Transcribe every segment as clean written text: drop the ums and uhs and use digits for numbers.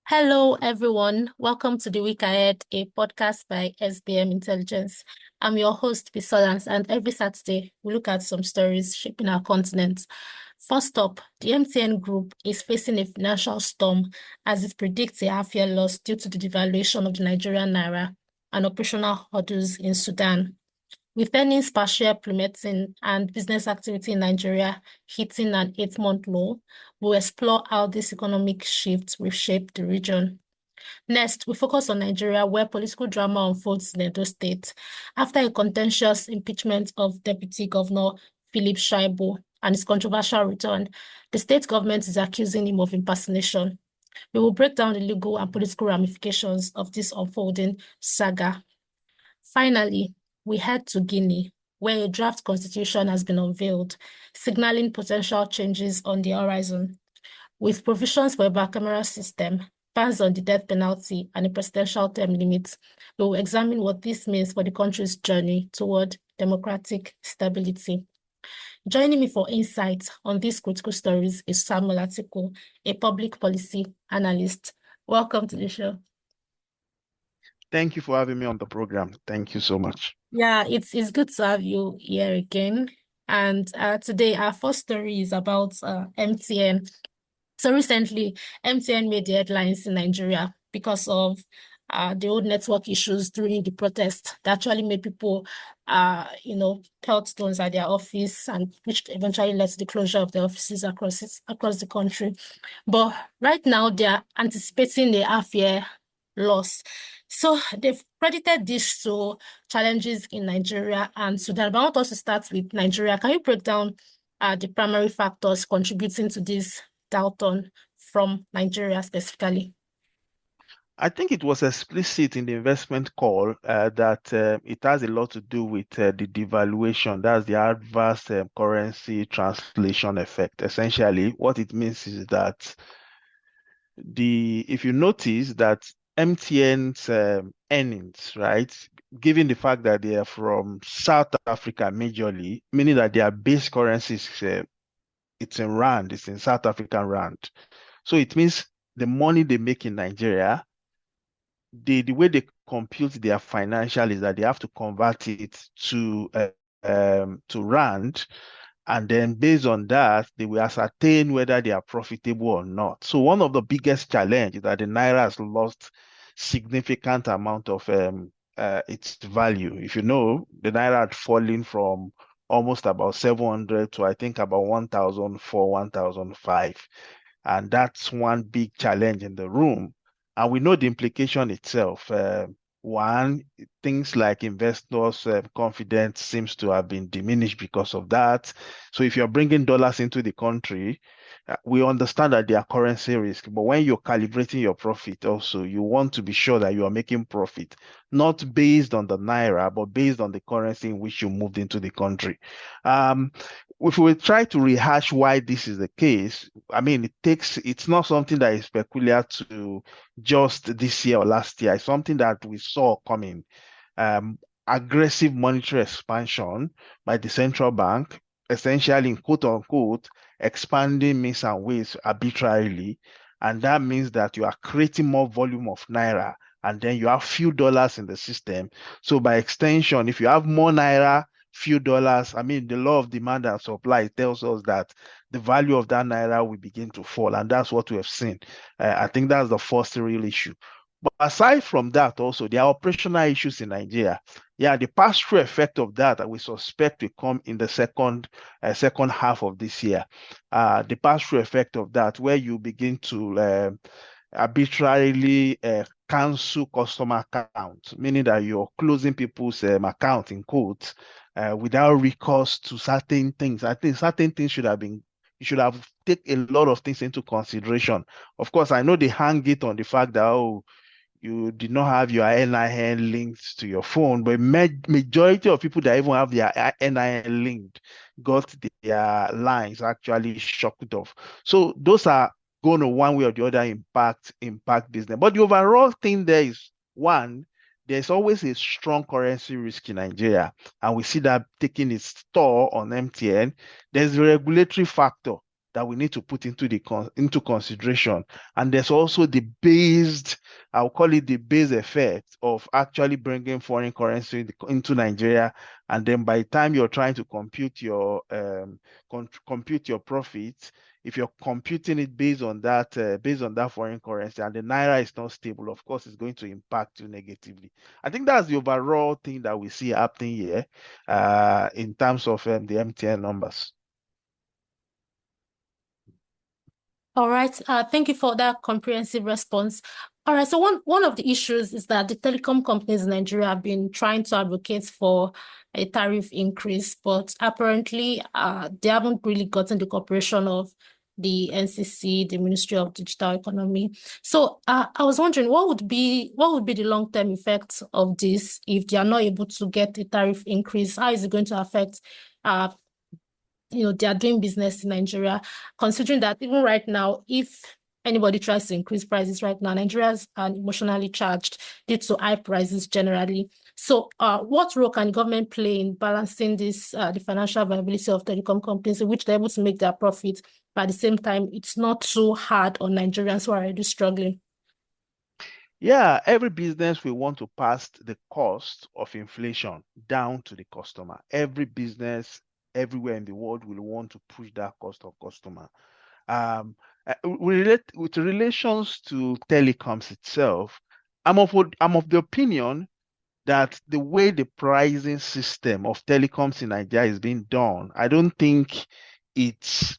Hello, everyone. Welcome to the Week Ahead, a podcast by SBM Intelligence. I'm your host, Bisolans, and every Saturday we look at some stories shaping our continent. First up, the MTN Group is facing a financial storm as it predicts a half-year loss due to the devaluation of the Nigerian naira and operational hurdles in Sudan. With earnings per share plummeting and business activity in Nigeria hitting an 8-month low, we'll explore how this economic shift will shape the region. Next, we focus on Nigeria, where political drama unfolds in Edo State. After a contentious impeachment of Deputy Governor Philip Shaibu and his controversial return, the state government is accusing him of impersonation. We will break down the legal and political ramifications of this unfolding saga. Finally, we head to Guinea, where a draft constitution has been unveiled, signaling potential changes on the horizon. With provisions for a bicameral system, bans on the death penalty, and a presidential term limit, we will examine what this means for the country's journey toward democratic stability. Joining me for insights on these critical stories is Samuel Atiku, a public policy analyst. Welcome to the show. Thank you for having me on the program. Thank you so much. Yeah, it's good to have you here again. And today our first story is about MTN. So recently, MTN made the headlines in Nigeria because of the old network issues during the protest that actually made people, pelt stones at their office, and which eventually led to the closure of the offices across the country. But right now, they are anticipating a half-year loss. So they've credited this to challenges in Nigeria and Sudan. But I want us to start with Nigeria. Can you break down the primary factors contributing to this downturn from Nigeria specifically? I think it was explicit in the investment call that it has a lot to do with the devaluation. That's the adverse currency translation effect. Essentially, what it means is that if you notice that MTN's earnings, right, given the fact that they are from South Africa majorly, meaning that their base currency is it's in rand, it's in South African rand. So it means the money they make in Nigeria, the way they compute their financial is that they have to convert it to rand, and then based on that, they will ascertain whether they are profitable or not. So one of the biggest challenge is that the naira has lost significant amount of its value. If you know, the naira had fallen from almost about 700 to I think about 1,004, 1,005. And that's one big challenge in the room. And we know the implication itself. One, things like investors' confidence seems to have been diminished because of that. So if you're bringing dollars into the country, we understand that there are currency risk, but when you're calibrating your profit also, you want to be sure that you are making profit, not based on the naira, but based on the currency in which you moved into the country. If we try to rehash why this is the case, I mean, it's not something that is peculiar to just this year or last year. It's something that we saw coming. Aggressive monetary expansion by the central bank, essentially in quote unquote, expanding means and ways arbitrarily. And that means that you are creating more volume of naira, and then you have few dollars in the system. So by extension, if you have more naira, few dollars, I mean, the law of demand and supply tells us that the value of that naira will begin to fall. And that's what we have seen. I think that's the first real issue. But aside from that, also, there are operational issues in Nigeria. Yeah, the pass-through effect of that we suspect will come in the second half of this year. The pass-through effect of that, where you begin to arbitrarily cancel customer accounts, meaning that you're closing people's account in quotes without recourse to certain things. I think certain things you should have taken a lot of things into consideration. Of course, I know they hang it on the fact that, you did not have your NIN linked to your phone, but majority of people that even have their NIN linked got their lines actually shocked off. So those are going to one way or the other impact business. But the overall thing there is, one, there's always a strong currency risk in Nigeria, and we see that taking its toll on MTN. There's the regulatory factor that we need to put into consideration. And there's also the based, I'll call it the base effect of actually bringing foreign currency into Nigeria. And then by the time you're trying to compute your profits, if you're computing it based on that foreign currency, and the naira is not stable, of course, it's going to impact you negatively. I think that's the overall thing that we see happening here, in terms of the MTN numbers. All right. Thank you for that comprehensive response. All right. So one of the issues is that the telecom companies in Nigeria have been trying to advocate for a tariff increase, but apparently they haven't really gotten the cooperation of the NCC, the Ministry of Digital Economy. So I was wondering what would be the long-term effects of this if they are not able to get a tariff increase? How is it going to affect they are doing business in Nigeria, considering that even right now, if anybody tries to increase prices right now, Nigerians are emotionally charged due to high prices generally. So what role can government play in balancing this, the financial viability of telecom companies in which they're able to make their profit, but at the same time, it's not too hard on Nigerians who are already struggling? Yeah, every business will want to pass the cost of inflation down to the customer. Every business everywhere in the world will want to push that cost of customer. Um, with relations to telecoms itself, I'm of the opinion that the way the pricing system of telecoms in Nigeria is being done, I don't think it's,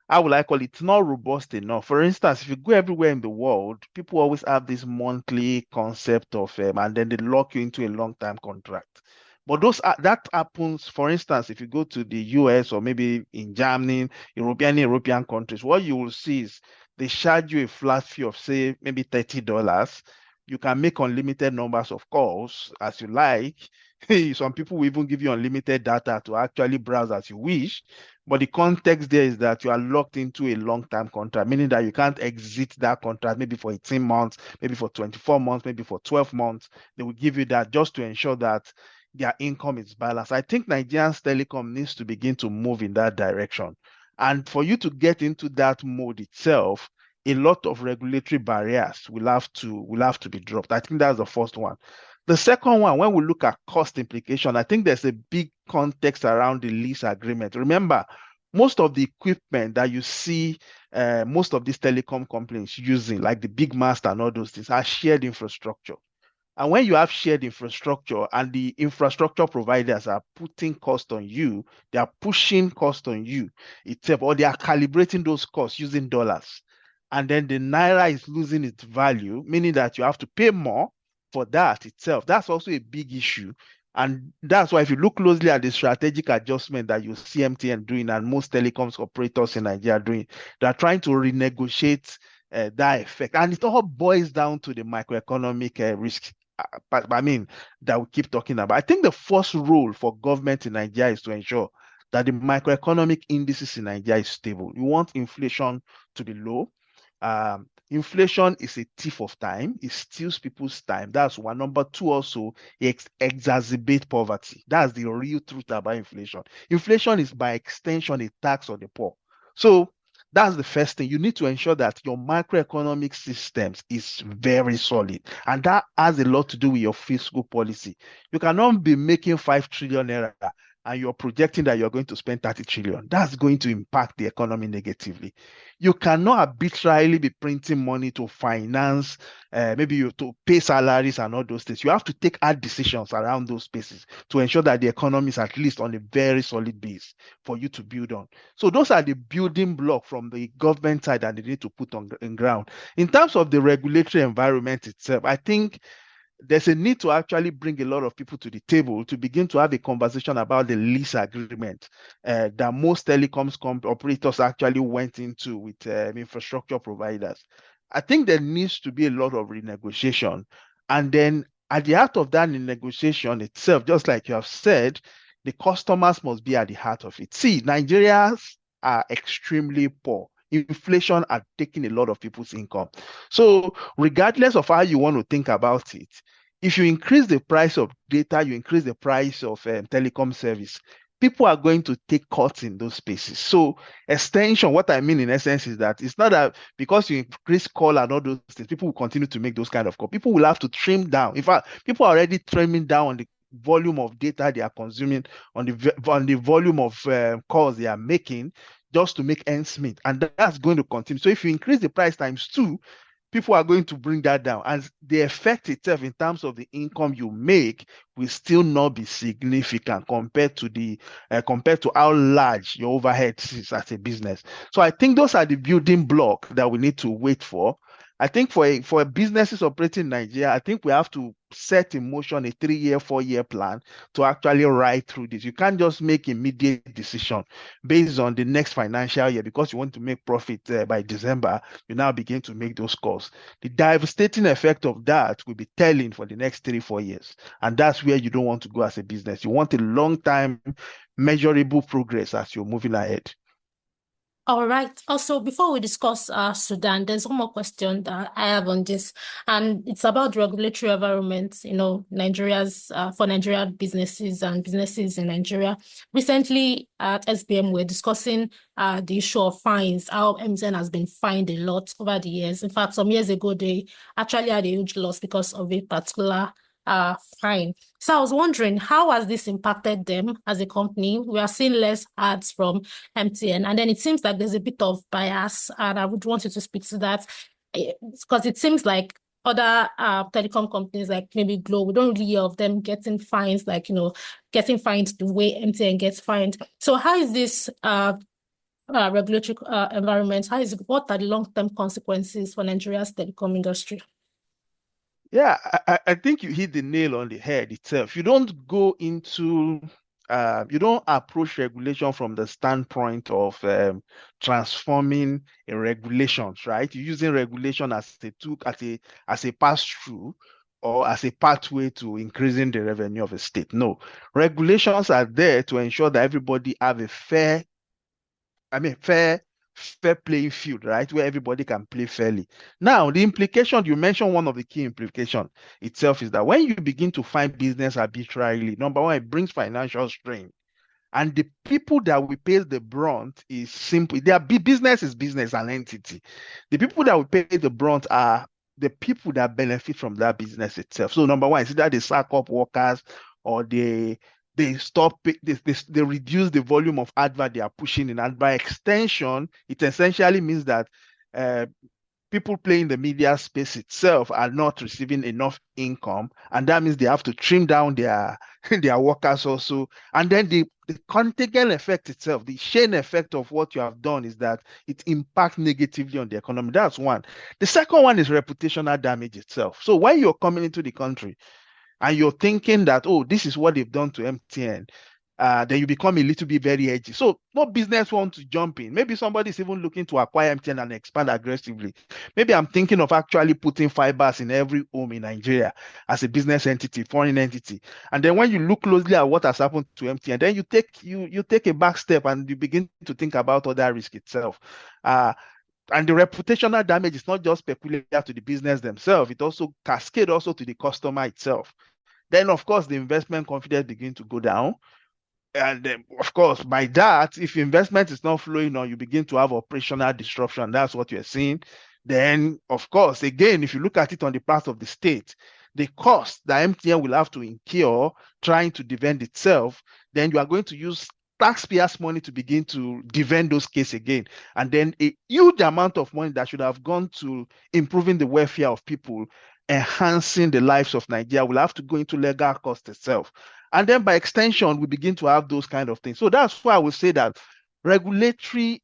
how will I call it, it's not robust enough. For instance, if you go everywhere in the world, people always have this monthly concept of, and then they lock you into a long-term contract. But that happens, for instance, if you go to the US or maybe in Germany, European countries, what you will see is they charge you a flat fee of, say, maybe $30. You can make unlimited numbers of calls as you like. Some people will even give you unlimited data to actually browse as you wish. But the context there is that you are locked into a long-term contract, meaning that you can't exit that contract maybe for 18 months, maybe for 24 months, maybe for 12 months. They will give you that just to ensure that their income is balanced. I think Nigerian's telecom needs to begin to move in that direction. And for you to get into that mode itself, a lot of regulatory barriers will have to be dropped. I think that's the first one. The second one, when we look at cost implication, I think there's a big context around the lease agreement. Remember, most of the equipment that you see most of these telecom companies using, like the big mast and all those things, are shared infrastructure. And when you have shared infrastructure and the infrastructure providers are putting cost on you, they are pushing cost on you itself, or they are calibrating those costs using dollars. And then the naira is losing its value, meaning that you have to pay more for that itself. That's also a big issue. And that's why if you look closely at the strategic adjustment that you see MTN doing and most telecoms operators in Nigeria doing, they're trying to renegotiate that effect. And it all boils down to the microeconomic risk, but I mean, that we keep talking about. I think the first role for government in Nigeria is to ensure that the microeconomic indices in Nigeria is stable. You want inflation to be low. Inflation is a thief of time. It steals people's time. That's one. Number two, also, it exacerbate poverty. That's the real truth about inflation. Inflation is by extension a tax on the poor. So that's the first thing. You need to ensure that your macroeconomic systems is very solid. And that has a lot to do with your fiscal policy. You cannot be making 5 trillion naira and you're projecting that you're going to spend 30 trillion. That's going to impact the economy negatively. You cannot arbitrarily be printing money to finance, maybe you to pay salaries and all those things. You have to take hard decisions around those spaces to ensure that the economy is at least on a very solid base for you to build on. So those are the building blocks from the government side that they need to put on ground. In terms of the regulatory environment itself, I think there's a need to actually bring a lot of people to the table to begin to have a conversation about the lease agreement that most telecoms operators actually went into with infrastructure providers. I think there needs to be a lot of renegotiation. And then at the heart of that negotiation itself, just like you have said, the customers must be at the heart of it. See, Nigerians are extremely poor. Inflation are taking a lot of people's income. So regardless of how you want to think about it, if you increase the price of data, you increase the price of telecom service, people are going to take cuts in those spaces. So extension, what I mean in essence is that it's not that because you increase call and all those things, people will continue to make those kind of calls. People will have to trim down. In fact, people are already trimming down on the volume of data they are consuming, on the volume of calls they are making just to make ends meet. And that's going to continue. So if you increase the price times two, people are going to bring that down. And the effect itself in terms of the income you make will still not be significant compared to how large your overhead is as a business. So I think those are the building blocks that we need to wait for. I think for businesses operating in Nigeria, I think we have to set in motion a 3-year, 4-year plan to actually ride through this. You can't just make immediate decision based on the next financial year because you want to make profit by December. You now begin to make those calls. The devastating effect of that will be telling for the next 3-4 years, and that's where you don't want to go as a business. You want a long time, measurable progress as you're moving ahead. All right. Also, before we discuss Sudan, there's one more question that I have on this, and it's about regulatory environment, Nigeria's for Nigerian businesses and businesses in Nigeria. Recently at SBM, we're discussing the issue of fines, how MTN has been fined a lot over the years. In fact, some years ago, they actually had a huge loss because of a particular fine. So I was wondering, how has this impacted them as a company? We are seeing less ads from MTN, and then it seems like there's a bit of bias, and I would want you to speak to that because it seems like other telecom companies like maybe Glo, we don't really hear of them getting fines, like getting fined the way MTN gets fined. So how is this regulatory environment? What are the long-term consequences for Nigeria's telecom industry? Yeah, I think you hit the nail on the head itself. You don't approach regulation from the standpoint of transforming a regulations, right? You're using regulation as a tool, as a pass-through or as a pathway to increasing the revenue of a state. No, regulations are there to ensure that everybody have a fair playing field, right? Where everybody can play fairly. Now, the implication, you mentioned one of the key implications itself is that when you begin to find business arbitrarily, number one, it brings financial strain. And the people that will pay the brunt is simple. Business is business, an entity. The people that will pay the brunt are the people that benefit from that business itself. So number one, is either they sack up workers or they reduce the volume of advert they are pushing in. And by extension, it essentially means that uh, people playing the media space itself are not receiving enough income, and that means they have to trim down their their workers also. And then the contagion effect itself, the chain effect of what you have done is that it impacts negatively on the economy. That's one. The second one is reputational damage itself. So when you're coming into the country and you're thinking that, oh, this is what they've done to MTN, then you become a little bit very edgy. So no business wants to jump in. Maybe somebody's even looking to acquire MTN and expand aggressively. Maybe I'm thinking of actually putting fibers in every home in Nigeria as a business entity, foreign entity. And then when you look closely at what has happened to MTN, then you take a back step and you begin to think about other risk itself. And the reputational damage is not just peculiar to the business themselves, it also cascades also to the customer itself. Then, of course, the investment confidence begin to go down. And of course, by that, if investment is not flowing on, you begin to have operational disruption. That's what you're seeing. Then, of course, again, if you look at it on the part of the state, the cost that MTN will have to incur trying to defend itself, then you are going to use taxpayers' money to begin to defend those cases again. And then a huge amount of money that should have gone to improving the welfare of people, enhancing the lives of Nigeria, will have to go into legal cost itself. And then by extension, we begin to have those kind of things. So that's why I would say that regulatory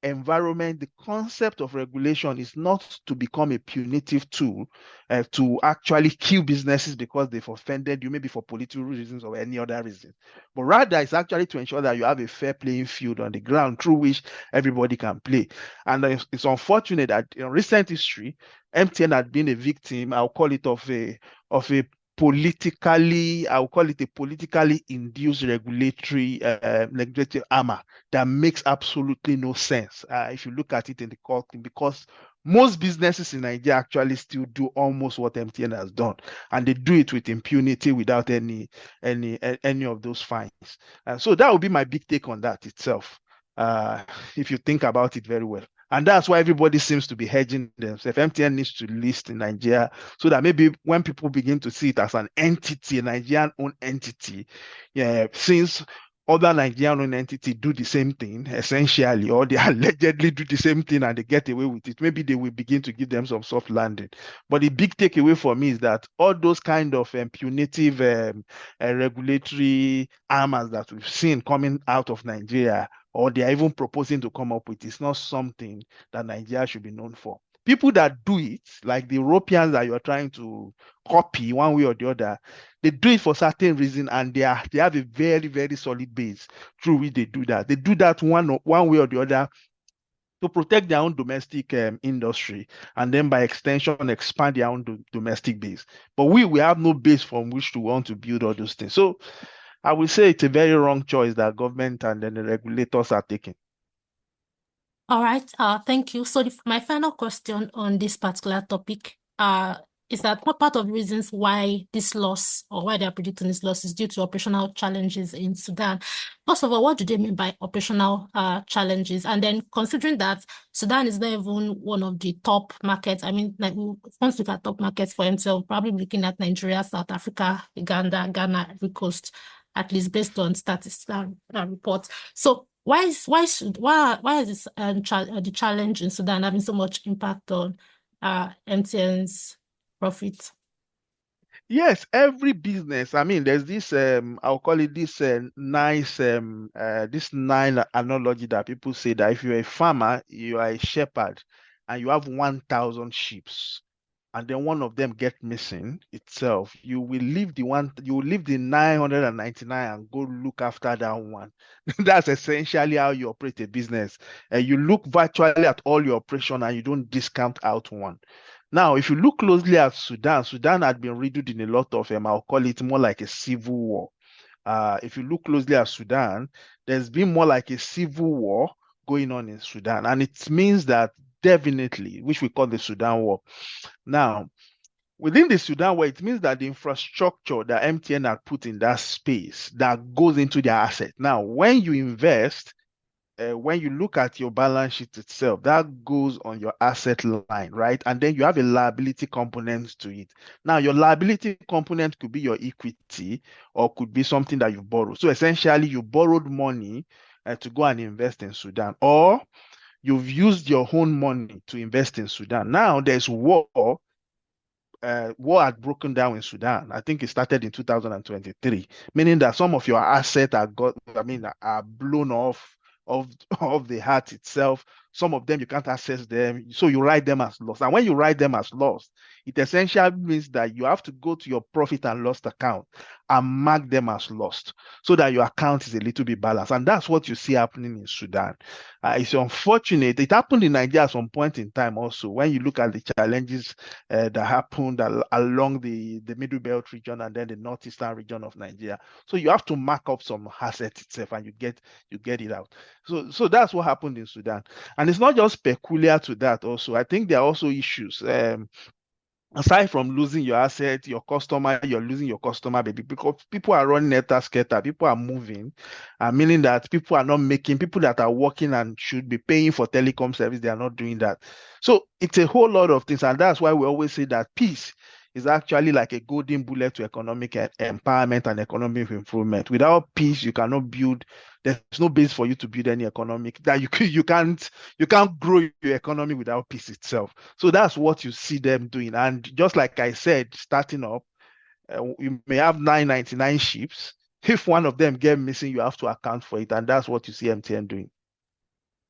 environment, the concept of regulation is not to become a punitive tool to actually kill businesses because they've offended you, maybe for political reasons or any other reason. But rather, it's actually to ensure that you have a fair playing field on the ground through which everybody can play. And it's unfortunate that in recent history, MTN had been a victim, I'll call it, of a I'll call it a politically induced regulatory armor that makes absolutely no sense if you look at it in the court, because Most businesses in Nigeria actually still do almost what MTN has done, and they do it with impunity without any of those fines. So that would be my big take on that itself. Uh, if you think about it very well. And that's why everybody seems to be hedging themselves. MTN needs to list in Nigeria so that maybe when people begin to see it as an entity, a Nigerian owned entity, yeah, since other Nigerian owned entity do the same thing essentially, or they allegedly do the same thing and they get away with it, maybe they will begin to give them some soft landing. But the big takeaway for me is that all those kind of punitive regulatory armors that we've seen coming out of Nigeria, or they are even proposing to come up with, is not something that Nigeria should be known for. People that do it, like the Europeans that you're trying to copy one way or the other, they do it for certain reason, and they have a very, very solid base through which they do that. They do that one way or the other to protect their own domestic industry, and then by extension expand their own domestic base. But we have no base from which to want to build all those things. So I would say it's a very wrong choice that government and then the regulators are taking. All right. Thank you. So my final question on this particular topic is that what part of the reasons why this loss or why they are predicting this loss is due to operational challenges in Sudan. First of all, what do they mean by operational challenges? And then considering that Sudan is not even one of the top markets, I mean, like once we look at top markets for himself, probably looking at Nigeria, South Africa, Uganda, Ghana, Ivory Coast, at least based on statistical reports. So why is this the challenge in Sudan having so much impact on MTN's profit? Yes, every business. I mean, there's this I'll call it this this nine analogy that people say that if you're a farmer, you are a shepherd, and you have 1,000 sheep, and then one of them get missing itself, you will leave the 999 and go look after that one. That's essentially how you operate a business. And you look virtually at all your operation and you don't discount out one. Now, if you look closely at Sudan, Sudan had been riddled in a lot of I'll call it more like a civil war. If you look closely at Sudan, there's been more like a civil war going on in Sudan, and it means that definitely, which we call the Sudan war. Now, within the Sudan war, it means that the infrastructure that MTN had put in that space that goes into their asset. Now, when you invest, when you look at your balance sheet itself, that goes on your asset line, right? And then you have a liability component to it. Now, your liability component could be your equity or could be something that you borrow. So essentially, you borrowed money to go and invest in Sudan, or you've used your own money to invest in Sudan. Now there's war. War had broken down in Sudan. I think it started in 2023, meaning that some of your assets are blown of of the heart itself. Some of them you can't access them, so you write them as lost. And when you write them as lost, it essentially means that you have to go to your profit and loss account and mark them as lost so that your account is a little bit balanced. And that's what you see happening in Sudan. It's unfortunate. It happened in Nigeria at some point in time also. When you look at the challenges that happened along the Middle Belt region and then the northeastern region of Nigeria. So you have to mark up some assets itself and you get it out. So that's what happened in Sudan. And it's not just peculiar to that also. I think there are also issues. Aside from losing your asset, your customer, you're losing your customer, baby, because people are running scatter, people are moving, meaning that people are not making, people that are working and should be paying for telecom service, they are not doing that. So it's a whole lot of things, and that's why we always say that peace is actually like a golden bullet to economic empowerment and economic improvement. Without peace, you cannot build. There's no base for you to build any economic. That you can't grow your economy without peace itself. So that's what you see them doing. And just like I said, starting up, you may have 999 ships. If one of them get missing, you have to account for it, and that's what you see MTN doing.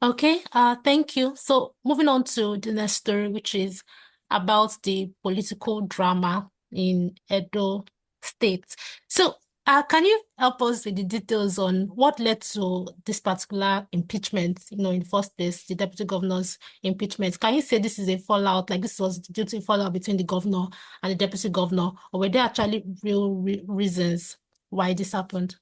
Okay, thank you. So moving on to the next story, which is about the political drama in Edo State. So, can you help us with the details on what led to this particular impeachment, in the first place, the deputy governor's impeachment? Can you say this is a fallout, like this was due to a fallout between the governor and the deputy governor, or were there actually real reasons why this happened?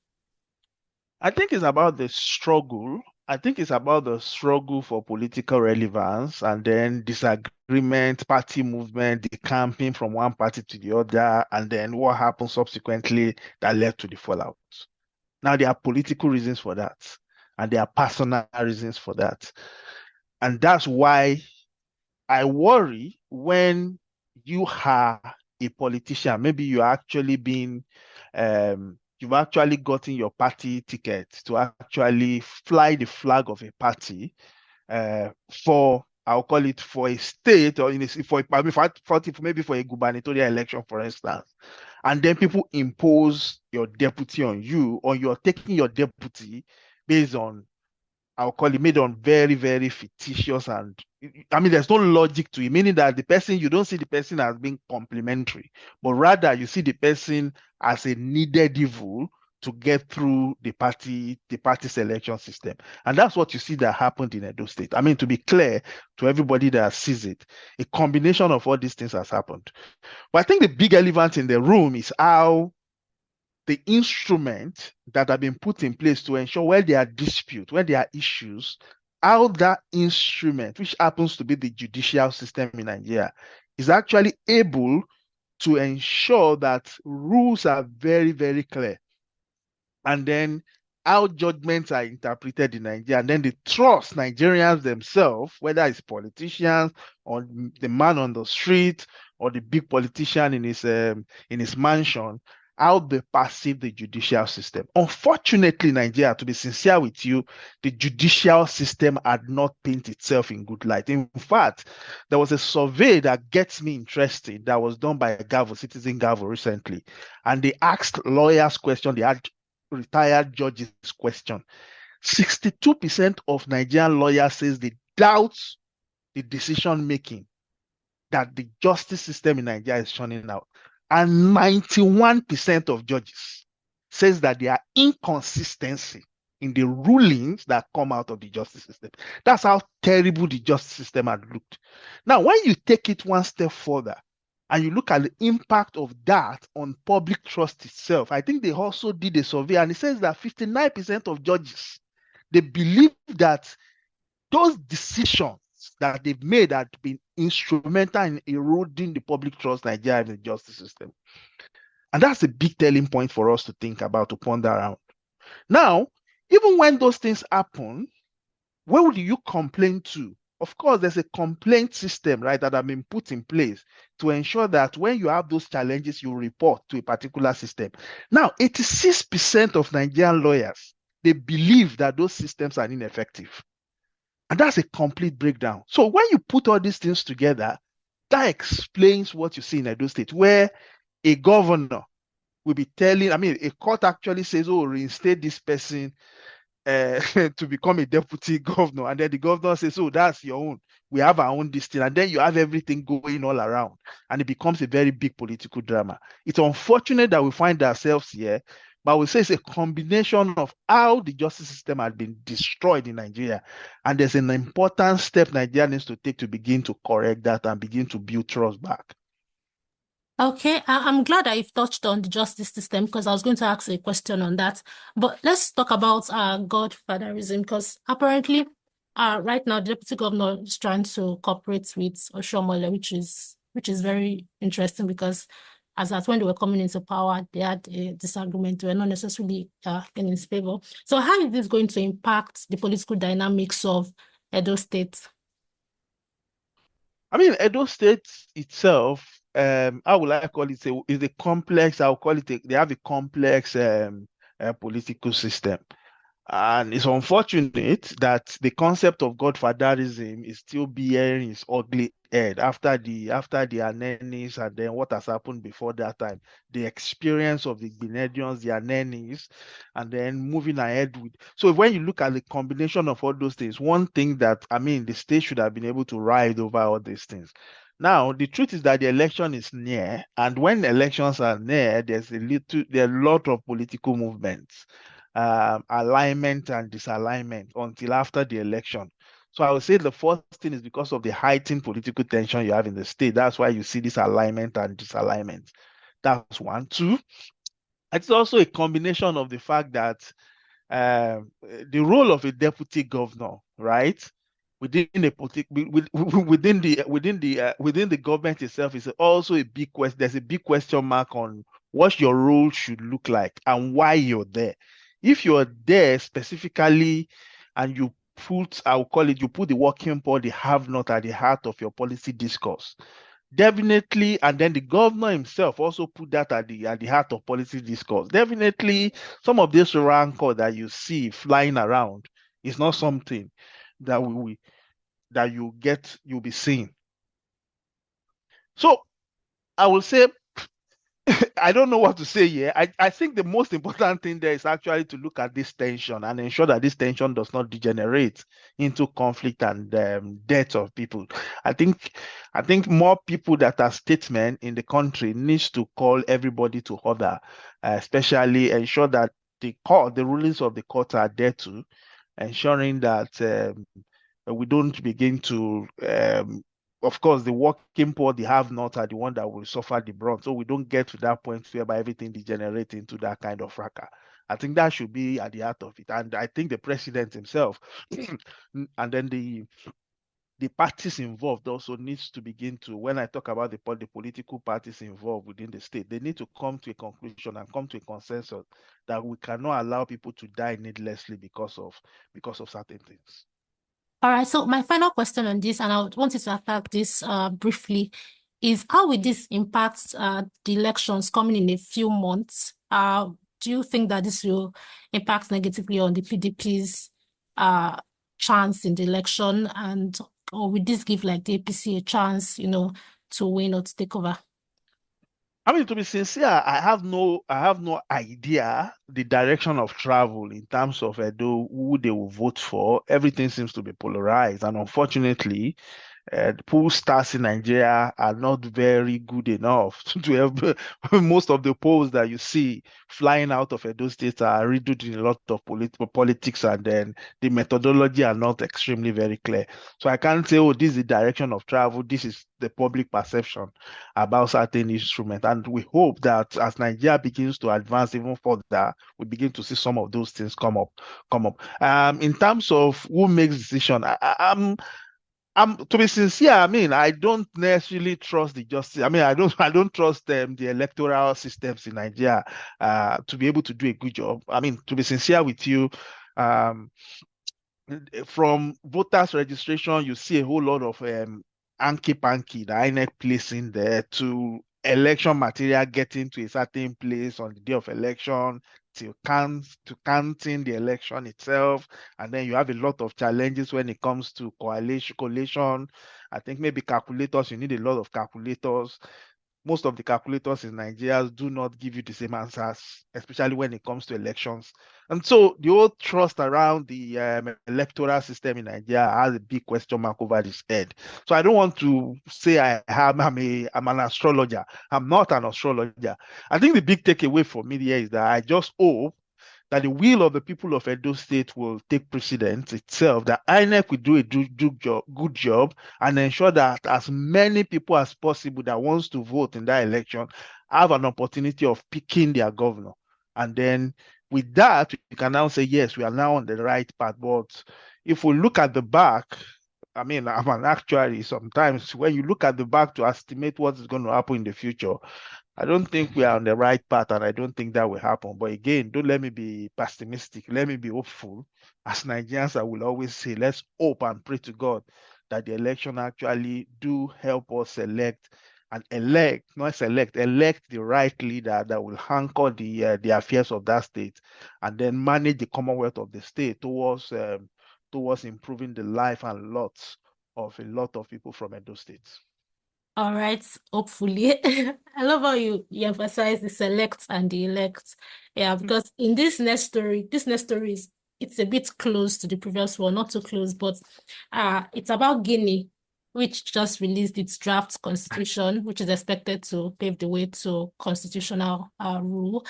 I think it's about the struggle I think it's about the struggle for political relevance and then disagreement, party movement, the camping from one party to the other, and then what happened subsequently that led to the fallout. Now, there are political reasons for that, and there are personal reasons for that. And that's why I worry when you are a politician, maybe you've actually gotten your party ticket to actually fly the flag of a party for, I'll call it for a state or I mean, maybe for a gubernatorial election, for instance. And then people impose your deputy on you, or you're taking your deputy based on, I'll call it, made on very, very fictitious, and I mean, there's no logic to it, meaning that you don't see the person as being complementary, but rather you see the person as a needed evil to get through the party selection system. And that's what you see that happened in Edo State. I mean, to be clear to everybody that sees it, a combination of all these things has happened. But I think the big elephant in the room is how the instruments that have been put in place to ensure when there are disputes, when there are issues, how that instrument, which happens to be the judicial system in Nigeria, is actually able to ensure that rules are very, very clear. And then how judgments are interpreted in Nigeria, and then they trust Nigerians themselves, whether it's politicians or the man on the street or the big politician in his mansion, how they perceive the judicial system. Unfortunately, Nigeria, to be sincere with you, the judicial system had not painted itself in good light. In fact, there was a survey that gets me interested that was done by Citizen Gavo recently, and they asked lawyers questions. They had retired judges question. 62% of Nigerian lawyers says they doubt the decision making that the justice system in Nigeria is churning out. And 91% of judges says that there are inconsistency in the rulings that come out of the justice system. That's how terrible the justice system had looked. Now, when you take it one step further and you look at the impact of that on public trust itself, I think they also did a survey, and it says that 59% of judges, they believe that those decisions that they've made have been instrumental in eroding the public trust in Nigeria in the justice system. And that's a big telling point for us to think about, to ponder around. Now, even when those things happen, where would you complain to? Of course, there's a complaint system, right, that have been put in place to ensure that when you have those challenges, you report to a particular system. Now, 86% of Nigerian lawyers, they believe that those systems are ineffective. And that's a complete breakdown. So when you put all these things together, that explains what you see in Edo State, where a governor will be telling, I mean, a court actually says, oh, reinstate this person to become a deputy governor. And then the governor says, oh, that's your own. We have our own destiny. And then you have everything going all around. And it becomes a very big political drama. It's unfortunate that we find ourselves here, but I would say it's a combination of how the justice system has been destroyed in Nigeria. And there's an important step Nigeria needs to take to begin to correct that and begin to build trust back. Okay, I'm glad that you've touched on the justice system, because I was going to ask a question on that. But let's talk about godfatherism, because apparently right now the deputy governor is trying to cooperate with Oshomole, which is very interesting, because as at when they were coming into power, they had a disagreement. They were not necessarily in his favor. So how is this going to impact the political dynamics of Edo State? I mean, Edo State itself, how would I call it? Is a complex, I'll call it, they have a complex political system. And it's unfortunate that the concept of godfatherism is still bearing its ugly head after the Anenis, and then what has happened before that time, the experience of the Grenadians, the Anenis, and then moving ahead with. So when you look at the combination of all those things, one thing that, I mean, the state should have been able to ride over all these things. Now, the truth is that the election is near, and when elections are near, there are a lot of political movements, alignment and disalignment until after the election. So I would say the first thing is because of the heightened political tension you have in the state. That's why you see this alignment and disalignment. That's one. Two, it's also a combination of the fact that the role of a deputy governor, right? Within the within the government itself is also a big question. There's a big question mark on what your role should look like and why you're there. If you're there specifically and you put, I will call it, you put the working poor, the have not at the heart of your policy discourse. Definitely, and then the governor himself also put that at the heart of policy discourse. Definitely, some of this rancor that you see flying around is not something that that you'll be seeing. So I will say I don't know what to say here. I think the most important thing there is actually to look at this tension and ensure that this tension does not degenerate into conflict and death of people. I think I think more people that are statesmen in the country needs to call everybody to order, especially ensure that the rulings of the court are there too, ensuring that we don't begin to of course, the working poor, the have not, are the one that will suffer the brunt. So we don't get to that point whereby everything degenerates into that kind of fracas. I think that should be at the heart of it. And I think the president himself and then the parties involved also needs to begin to, when I talk about the political parties involved within the state, they need to come to a conclusion and come to a consensus that we cannot allow people to die needlessly because of certain things. All right, so my final question on this, and I wanted to attack this briefly, is how will this impact the elections coming in a few months? Do you think that this will impact negatively on the PDP's chance in the election, and or will this give like the APC a chance, to win or to take over? I mean, to be sincere, I have no idea the direction of travel in terms of who they will vote for. Everything seems to be polarized, and unfortunately, the poll stats in Nigeria are not very good enough to have most of the polls that you see flying out of Edo State are riddled in a lot of politics, and then the methodology are not extremely very clear. So I can't say, oh, this is the direction of travel. This is the public perception about certain instruments. And we hope that as Nigeria begins to advance even further, we begin to see some of those things come up. In terms of who makes decision, to be sincere, I mean, I don't necessarily trust the justice. I mean, I don't trust the electoral systems in Nigeria to be able to do a good job. I mean, to be sincere with you, um, from voters registration, you see a whole lot of hanky-panky, the INEC placing there, to election material getting to a certain place on the day of election, to counting the election itself. And then you have a lot of challenges when it comes to collation. I think maybe calculators, you need a lot of calculators. Most of the calculators in Nigeria do not give you the same answers, especially when it comes to elections. And so the whole trust around the electoral system in Nigeria has a big question mark over its head. So I don't want to say I'm an astrologer. I'm not an astrologer. I think the big takeaway for me here is that I just hope that the will of the people of Edo State will take precedence itself, that INEC will do a good job and ensure that as many people as possible that wants to vote in that election have an opportunity of picking their governor. And then with that, we can now say, yes, we are now on the right path. But if we look at the back, I mean, I'm an actuary. Sometimes when you look at the back to estimate what is going to happen in the future, I don't think we are on the right path, and I don't think that will happen. But again, don't let me be pessimistic. Let me be hopeful. As Nigerians, I will always say, let's hope and pray to God that the election actually do help us elect the right leader that will anchor the affairs of that state, and then manage the Commonwealth of the state towards improving the life and lots of a lot of people from Edo State. All right, hopefully. I love how you emphasize the select and the elect. Yeah, because in this next story it's a bit close to the previous one, not too close, but it's about Guinea, which just released its draft constitution, which is expected to pave the way to constitutional rule.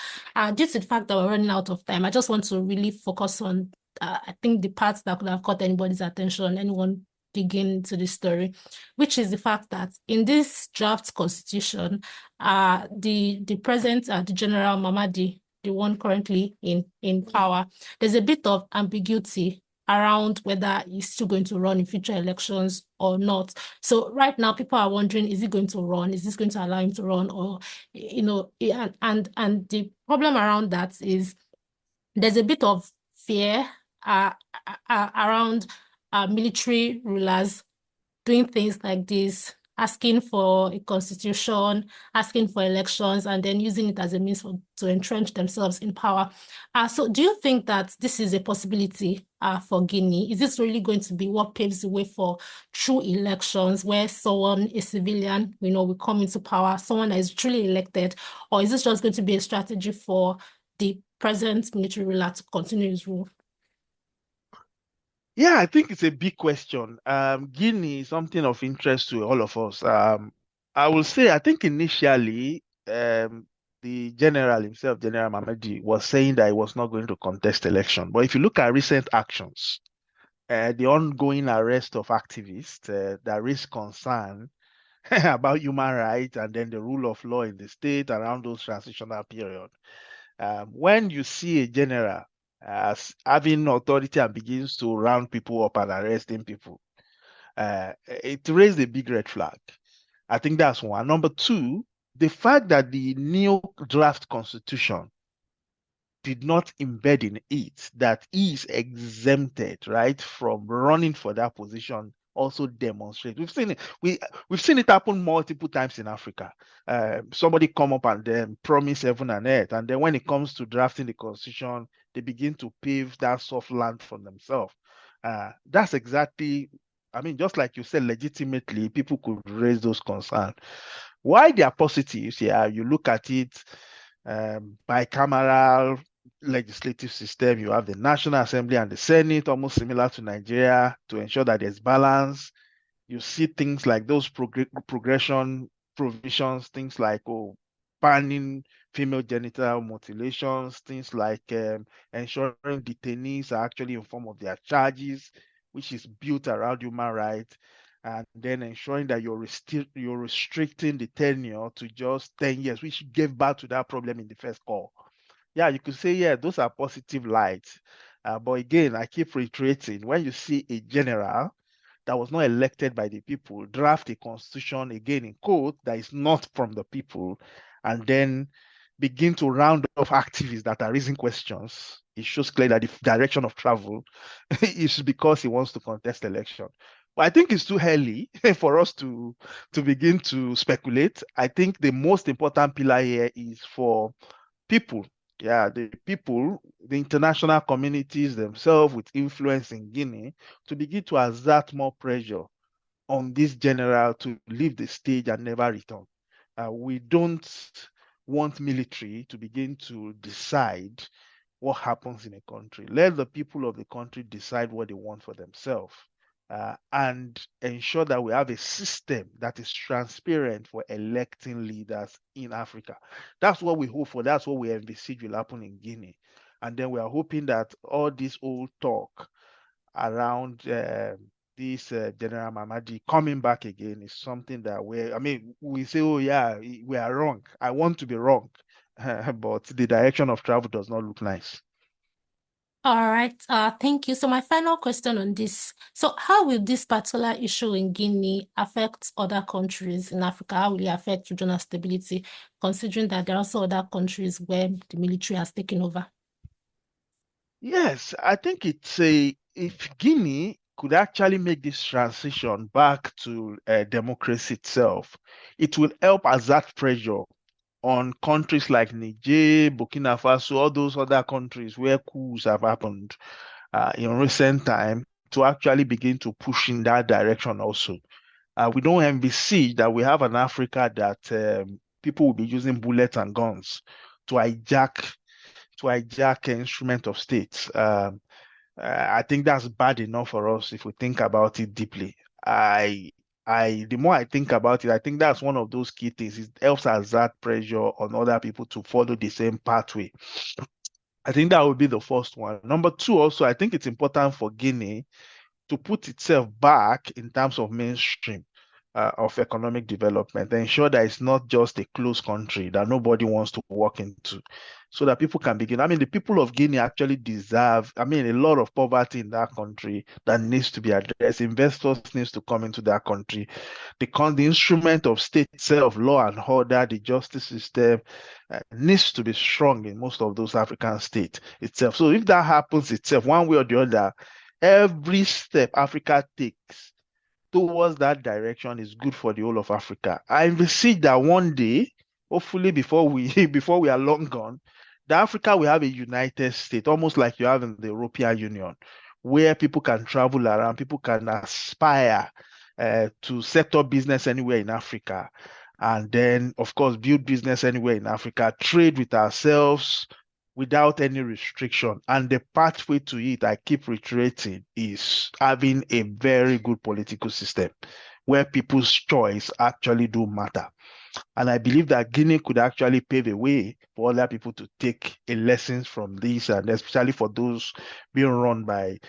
Due to the fact that we're running out of time, I just want to really focus on I think the parts that could have caught anybody's attention, anyone digging into this story, which is the fact that in this draft constitution, the president, the General Mamadi, the one currently in power. There's a bit of ambiguity around whether he's still going to run in future elections or not. So right now, people are wondering, is he going to run? Is this going to allow him to run? Or, and the problem around that is there's a bit of fear uh, around military rulers doing things like this, asking for a constitution, asking for elections, and then using it as a means to entrench themselves in power. So do you think that this is a possibility for Guinea? Is this really going to be what paves the way for true elections where someone, a civilian, will come into power, someone that is truly elected, or is this just going to be a strategy for the present military ruler to continue his rule? Yeah, I think it's a big question. Guinea is something of interest to all of us. I will say, I think initially, the general himself, General Mamadi, was saying that he was not going to contest election. But if you look at recent actions, the ongoing arrest of activists that raise concern about human rights and then the rule of law in the state around those transitional period. When you see a general as having authority and begins to round people up and arresting people, it raised a big red flag. I think that's one. Number two, the fact that the new draft constitution did not embed in it that he is exempted, right, from running for that position also demonstrate. We've seen it happen multiple times in Africa. Somebody come up and then promise heaven and earth, and then when it comes to drafting the constitution, they begin to pave that soft land for themselves. That's exactly, I mean, just like you said, legitimately, people could raise those concerns. Why they are positives, yeah, you look at it, bicameral legislative system. You have the National Assembly and the Senate, almost similar to Nigeria, to ensure that there's balance. You see things like those progression provisions, things like banning female genital mutilations, things like ensuring detainees are actually informed of their charges, which is built around human rights, and then ensuring that you're restricting the tenure to just 10 years, which gave birth to that problem in the first call. Yeah, you could say, yeah, those are positive lights. But again, I keep reiterating, when you see a general that was not elected by the people draft a constitution, again in quote, that is not from the people, and then begin to round off activists that are raising questions, it shows clearly that the direction of travel is because he wants to contest election. But I think it's too early for us to begin to speculate. I think the most important pillar here is for people, yeah, the people, the international communities themselves with influence in Guinea to begin to exert more pressure on this general to leave the stage and never return. We don't want military to begin to decide what happens in a country. Let the people of the country decide what they want for themselves. And ensure that we have a system that is transparent for electing leaders in Africa. That's what we hope for. That's what we envisage will happen in Guinea. And then we are hoping that all this old talk around this General Mamadi coming back again is something that I mean, we say, oh yeah, we are wrong. I want to be wrong, but the direction of travel does not look nice. All right, thank you. So my final question on this. So how will this particular issue in Guinea affect other countries in Africa? How will it affect regional stability, considering that there are also other countries where the military has taken over? Yes, I think if Guinea could actually make this transition back to democracy itself, it will help exert pressure on countries like Niger, Burkina Faso, all those other countries where coups have happened in recent time to actually begin to push in that direction also. We don't envisage that we have an Africa that people will be using bullets and guns to hijack instrument of state. I think that's bad enough for us if we think about it deeply. I, the more I think about it, I think that's one of those key things. It helps exert pressure on other people to follow the same pathway. I think that would be the first one. Number two, also, I think it's important for Guinea to put itself back in terms of mainstream. of economic development, ensure that it's not just a closed country that nobody wants to walk into, so that people can begin. I mean, the people of Guinea actually deserve, I mean, a lot of poverty in that country that needs to be addressed. Investors needs to come into that country. The instrument of state itself, law and order, the justice system needs to be strong in most of those African states itself. So if that happens itself, one way or the other, every step Africa takes towards that direction is good for the whole of Africa. I envisage that one day, hopefully before we before we are long gone, that Africa will have a united state, almost like you have in the European Union, where people can travel around, people can aspire to set up business anywhere in Africa, and then of course build business anywhere in Africa, trade with ourselves without any restriction. And the pathway to it, I keep reiterating, is having a very good political system where people's choice actually do matter. And I believe that Guinea could actually pave a way for other people to take a lessons from this, and especially for those being run by,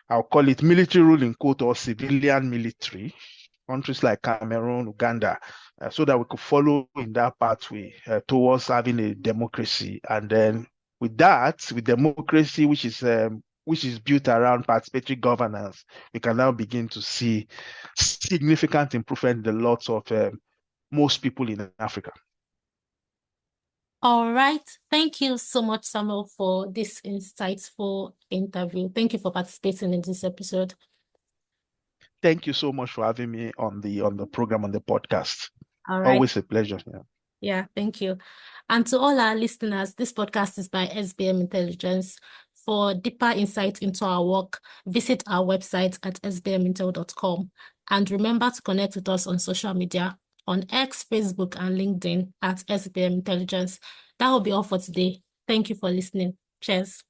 I'll call it military rule in quote, or civilian military, countries like Cameroon, Uganda, so that we could follow in that pathway towards having a democracy. And then with that, with democracy, which is built around participatory governance, we can now begin to see significant improvement in the lots of most people in Africa. All right. Thank you so much, Samuel, for this insightful interview. Thank you for participating in this episode. Thank you so much for having me on the program, on the podcast. All right. Always a pleasure. Yeah. Yeah, thank you. And to all our listeners, this podcast is by SBM Intelligence. For deeper insight into our work, visit our website at sbmintel.com. And remember to connect with us on social media, on X, Facebook, and LinkedIn at SBM Intelligence. That will be all for today. Thank you for listening. Cheers.